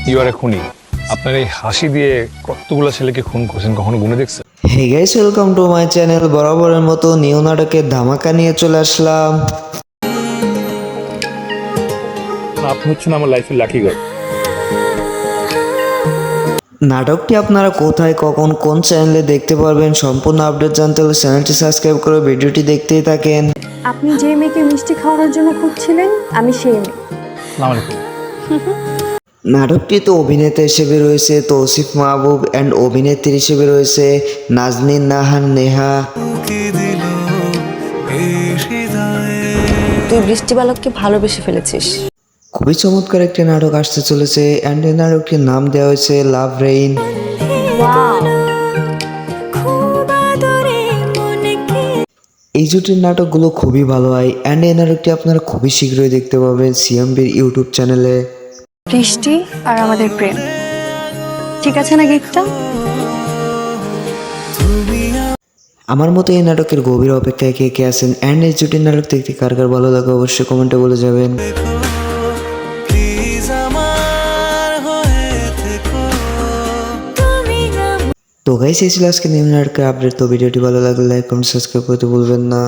You আর এ খুনি। আপনার এই হাসি দিয়ে কতগুলো ছেলেকে খুন করছেন, কখনো গুনে দেখছেন? Hey guys, welcome to my channel. বরাবরের মতো নিউ নাটকের ধামাকা নিয়ে চলে আসলাম। আপনি হচ্ছেন আমার লাইফের লাকি গার্ড। নাটকটি আপনারা কোথায়, কখন, কোন চ্যানেলে দেখতে পারবেন সম্পূর্ণ আপডেট জানতে হলে চ্যানেলটি সাবস্ক্রাইব করে ভিডিওটি দেখতেই থাকেন। আপনি যে মেয়েকে মিষ্টি খাওয়ানোর জন্য খুঁজছিলেন, আমি সেই মেয়ে। আসসালামু আলাইকুম। নাটকটিতে অভিনেতা হিসেবে রয়েছে তৌসিফ মাহবুব অ্যান্ড অভিনেত্রী হিসেবে রয়েছে নাজনীন নাহান নেহা। তুই বৃষ্টিবালককে ভালোবেসে ফেলেছিস। খুবই চমৎকার একটি নাটক আসতে চলেছে অ্যান্ড এই নাটকটির নাম দেওয়া হয়েছে লাভ রেইন। এই জুটির নাটকগুলো খুবই ভালো হয় অ্যান্ড এই নাটকটি আপনারা খুবই শীঘ্রই দেখতে পাবেন সিএমবির ইউটিউব চ্যানেলে। বৃষ্টি আর আমাদের প্রেম, ঠিক আছে না গীতটা? আমার মতো এই নাটকের গভীর অপেক্ষায় কে কে আছেন অ্যান্ড এই জুটির নাটক দেখতে কার কার ভালো লাগে অবশ্যই কমেন্টে বলে যাবেন। তো গাইস, এই ছিল আজকে নিউ নাটকের আপডেট। তো ভিডিওটি ভালো লাগলে লাইক কমেন্ট সাবস্ক্রাইব করতে ভুলবেন না।